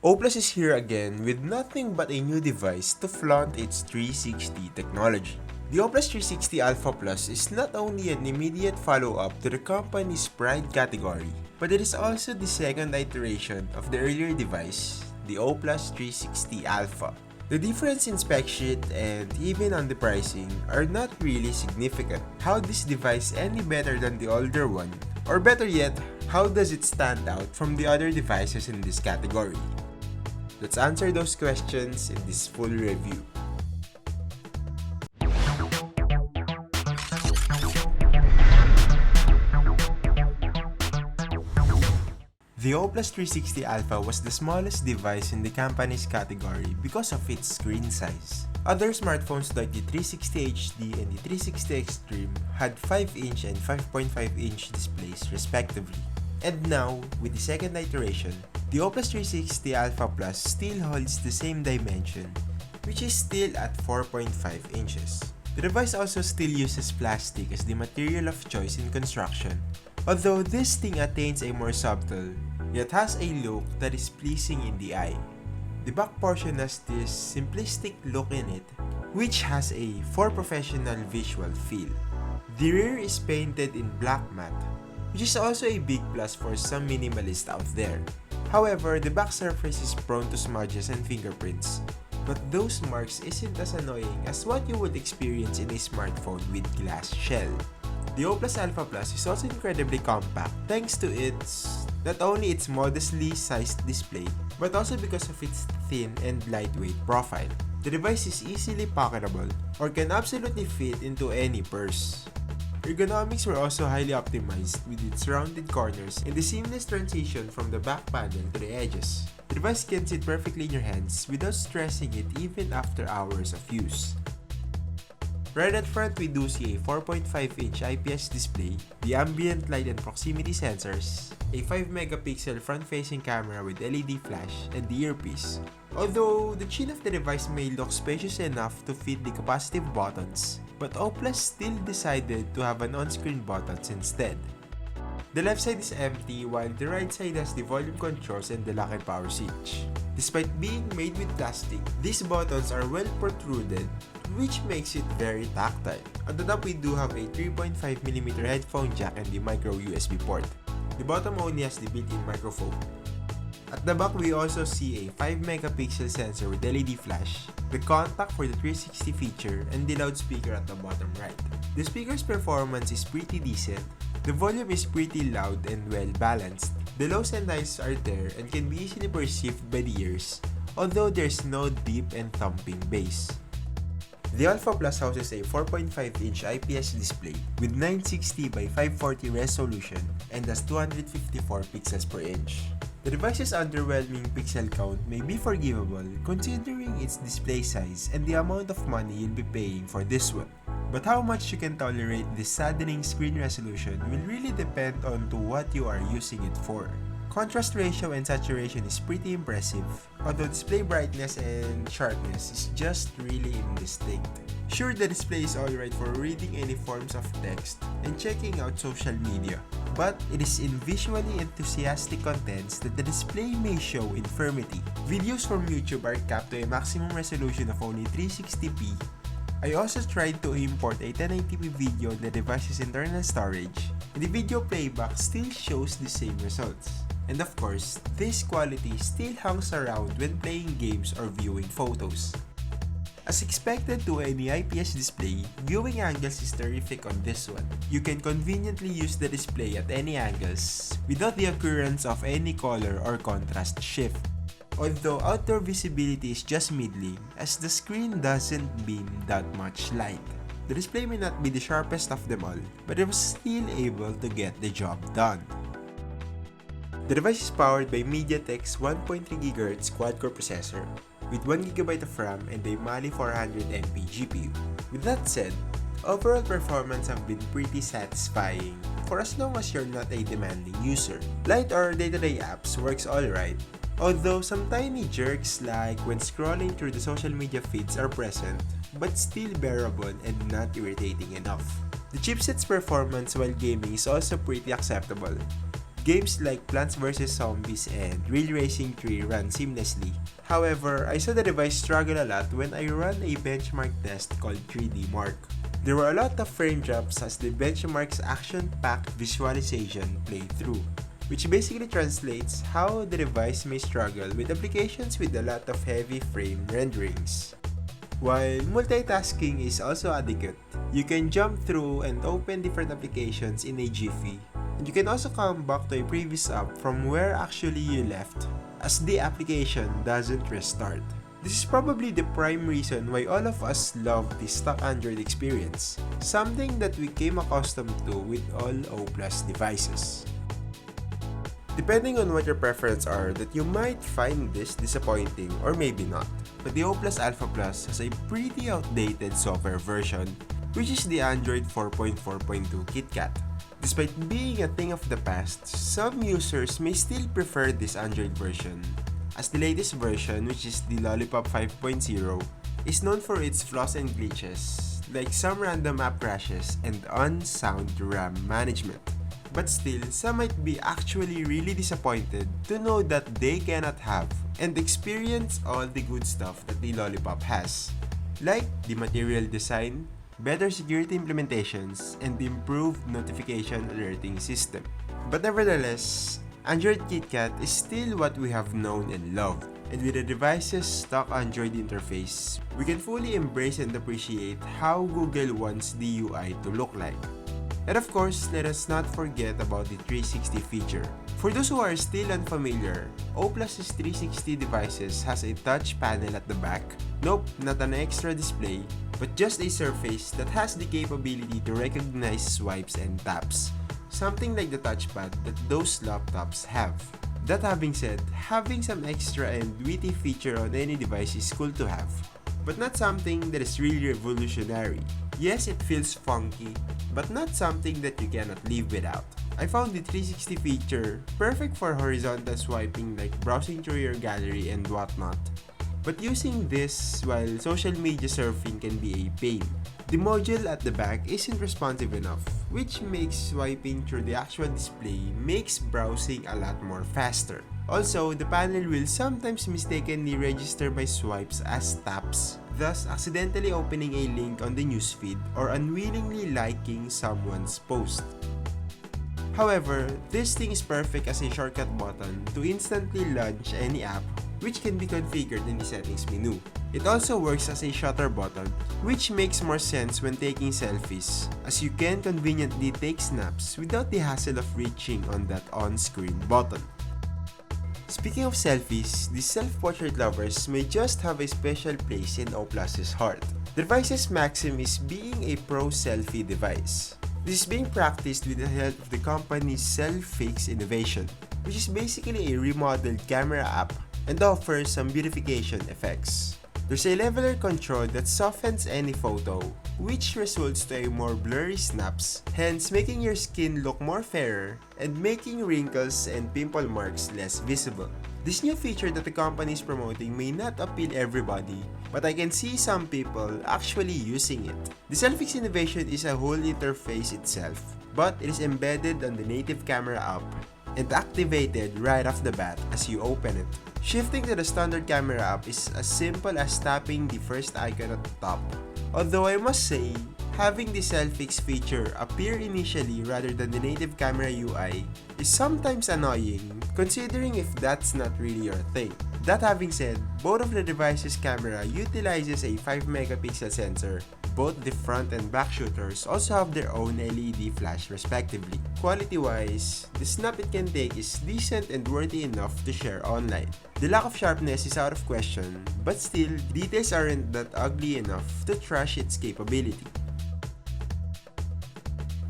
O Plus is here again with nothing but a new device to flaunt its 360 technology. The O Plus 360 Alpha Plus is not only an immediate follow-up to the company's Pride category, but it is also the second iteration of the earlier device, the O Plus 360 Alpha. The difference in spec sheet and even on the pricing are not really significant. How this device any better than the older one? Or better yet, how does it stand out from the other devices in this category? Let's answer those questions in this full review. The O Plus 360 Alpha was the smallest device in the company's category because of its screen size. Other smartphones like the 360 HD and the 360 Extreme had 5-inch and 5.5-inch displays respectively. And now, with the second iteration, the O Plus 360 Alpha Plus still holds the same dimension, which is still at 4.5 inches. The device also still uses plastic as the material of choice in construction, although this thing attains a more subtle, yet has a look that is pleasing in the eye. The back portion has this simplistic look in it, which has a for professional visual feel. The rear is painted in black matte, which is also a big plus for some minimalists out there. However, the back surface is prone to smudges and fingerprints, but those marks isn't as annoying as what you would experience in a smartphone with glass shell. The O Plus Alpha Plus is also incredibly compact thanks to not only its modestly sized display, but also because of its thin and lightweight profile. The device is easily pocketable or can absolutely fit into any purse. Ergonomics were also highly optimized with its rounded corners and the seamless transition from the back panel to the edges. The device can sit perfectly in your hands without stressing it even after hours of use. Right at front, we do see a 4.5-inch IPS display, the ambient light and proximity sensors, a 5-megapixel front-facing camera with LED flash, and the earpiece. Although the chin of the device may look spacious enough to fit the capacitive buttons, but O Plus still decided to have an on-screen buttons instead. The left side is empty while the right side has the volume controls and the lock and power switch. Despite being made with plastic, these buttons are well protruded, which makes it very tactile. At the top, we do have a 3.5mm headphone jack and the micro USB port. The bottom only has the built-in microphone. At the back, we also see a 5-megapixel sensor with LED flash, the contact for the 360 feature, and the loudspeaker at the bottom right. The speaker's performance is pretty decent. The volume is pretty loud and well balanced. The lows and highs are there and can be easily perceived by the ears, although there's no deep and thumping bass. The Alpha Plus houses a 4.5-inch IPS display with 960 by 540 resolution and has 254 pixels per inch. The device's underwhelming pixel count may be forgivable considering its display size and the amount of money you'll be paying for this one. But how much you can tolerate this saddening screen resolution will really depend on to what you are using it for. Contrast ratio and saturation is pretty impressive, although display brightness and sharpness is just really indistinct. Sure, the display is alright for reading any forms of text and checking out social media, but it is in visually enthusiastic contents that the display may show infirmity. Videos from YouTube are capped to a maximum resolution of only 360p. I also tried to import a 1080p video on the device's internal storage, and the video playback still shows the same results. And of course, this quality still hangs around when playing games or viewing photos. As expected to any IPS display, viewing angles is terrific on this one. You can conveniently use the display at any angles without the occurrence of any color or contrast shift. Although outdoor visibility is just middling as the screen doesn't beam that much light. The display may not be the sharpest of them all, but it was still able to get the job done. The device is powered by MediaTek's 1.3 GHz quad-core processor with 1GB of RAM and a Mali 400MP GPU. With that said, overall performance have been pretty satisfying for as long as you're not a demanding user. Light or day-to-day apps works alright, although some tiny jerks like when scrolling through the social media feeds are present, but still bearable and not irritating enough. The chipset's performance while gaming is also pretty acceptable. Games like Plants vs. Zombies and Real Racing 3 run seamlessly. However, I saw the device struggle a lot when I ran a benchmark test called 3D Mark. There were a lot of frame drops as the benchmark's action-packed visualization played through, which basically translates how the device may struggle with applications with a lot of heavy frame renderings. While multitasking is also adequate, you can jump through and open different applications in a jiffy, and you can also come back to a previous app from where actually you left, as the application doesn't restart. This is probably the prime reason why all of us love the stock Android experience, something that we came accustomed to with all O+ devices. Depending on what your preferences are, that you might find this disappointing or maybe not. But the O+ Alpha Plus has a pretty outdated software version, which is the Android 4.4.2 KitKat. Despite being a thing of the past, some users may still prefer this Android version, as the latest version, which is the Lollipop 5.0, is known for its flaws and glitches, like some random app crashes and unsound RAM management. But still, some might be actually really disappointed to know that they cannot have and experience all the good stuff that the Lollipop has, like the material design, better security implementations, and improved notification alerting system. But nevertheless, Android KitKat is still what we have known and loved, and with the device's stock Android interface, we can fully embrace and appreciate how Google wants the UI to look like. And of course, let us not forget about the 360 feature. For those who are still unfamiliar, O+'s 360 devices has a touch panel at the back. Nope, not an extra display, but just a surface that has the capability to recognize swipes and taps, something like the touchpad that those laptops have. That having said, having some extra and witty feature on any device is cool to have, but not something that is really revolutionary. Yes, it feels funky, but not something that you cannot live without. I found the 360 feature perfect for horizontal swiping like browsing through your gallery and whatnot. But using this while social media surfing can be a pain. The module at the back isn't responsive enough, which makes swiping through the actual display makes browsing a lot more faster. Also, the panel will sometimes mistakenly register my swipes as taps, thus accidentally opening a link on the newsfeed or unwillingly liking someone's post. However, this thing is perfect as a shortcut button to instantly launch any app, which can be configured in the settings menu. It also works as a shutter button, which makes more sense when taking selfies, as you can conveniently take snaps without the hassle of reaching on that on-screen button. Speaking of selfies, the self-portrait lovers may just have a special place in O+'s heart. The device's maxim is being a pro selfie device. This is being practiced with the help of the company's Selfie Fix innovation, which is basically a remodeled camera app and offers some beautification effects. There's a leveler control that softens any photo, which results to a more blurry snaps, hence making your skin look more fairer and making wrinkles and pimple marks less visible. This new feature that the company is promoting may not appeal everybody, but I can see some people actually using it. The Selfie innovation is a whole interface itself, but it is embedded on the native camera app and activated right off the bat as you open it. Shifting to the standard camera app is as simple as tapping the first icon at the top. Although I must say, having the Selfie Fix feature appear initially rather than the native camera UI is sometimes annoying, considering if that's not really your thing. That having said, both of the device's camera utilizes a 5 megapixel sensor. Both the front and back shooters also have their own LED flash respectively. Quality-wise, the snap it can take is decent and worthy enough to share online. The lack of sharpness is out of question, but still, details aren't that ugly enough to trash its capability.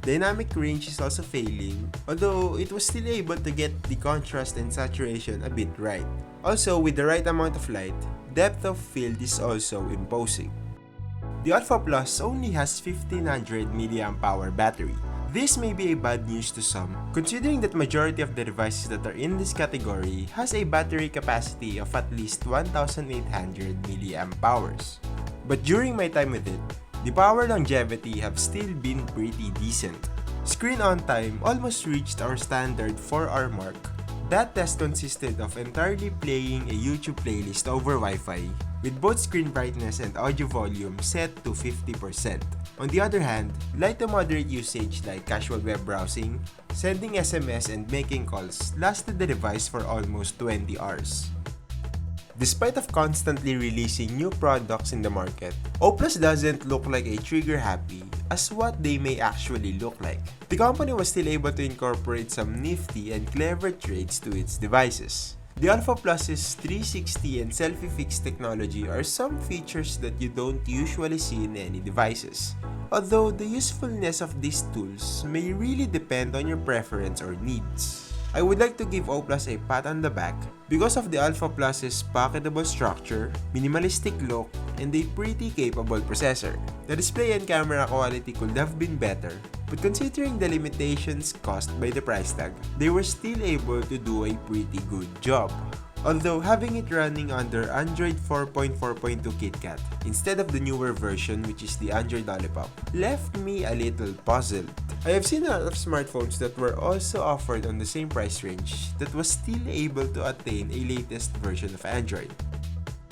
Dynamic range is also failing, although it was still able to get the contrast and saturation a bit right. Also, with the right amount of light, depth of field is also imposing. The Alpha Plus only has 1500 mAh battery. This may be a bad news to some, considering that majority of the devices that are in this category has a battery capacity of at least 1800 mAh. But during my time with it, the power longevity have still been pretty decent. Screen on time almost reached our standard 4-hour mark. That test consisted of entirely playing a YouTube playlist over Wi-Fi, with both screen brightness and audio volume set to 50%. On the other hand, light to moderate usage like casual web browsing, sending SMS and making calls lasted the device for almost 20 hours. Despite of constantly releasing new products in the market, O+ doesn't look like a trigger-happy as what they may actually look like. The company was still able to incorporate some nifty and clever traits to its devices. The Alpha Plus's 360 and Selfie Fix technology are some features that you don't usually see in any devices. Although the usefulness of these tools may really depend on your preference or needs. I would like to give O+ a pat on the back because of the Alpha Plus's pocketable structure, minimalistic look, and a pretty capable processor. The display and camera quality could have been better, but considering the limitations caused by the price tag, they were still able to do a pretty good job. Although having it running under Android 4.4.2 KitKat instead of the newer version, which is the Android Lollipop, left me a little puzzled. I have seen a lot of smartphones that were also offered on the same price range that was still able to attain a latest version of Android.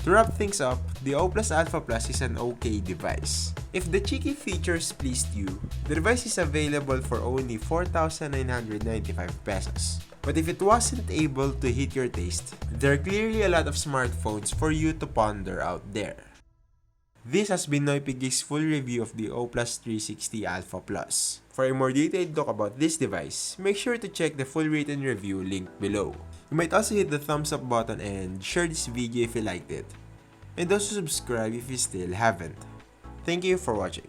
To wrap things up, the O+ Alpha Plus is an okay device. If the cheeky features pleased you, the device is available for only 4,995 pesos. But if it wasn't able to hit your taste, there are clearly a lot of smartphones for you to ponder out there. This has been NoypiGeeks' full review of the O+ 360 Alpha Plus. For a more detailed look about this device, make sure to check the full written review linked below. You might also hit the thumbs up button and share this video if you liked it. And also subscribe if you still haven't. Thank you for watching.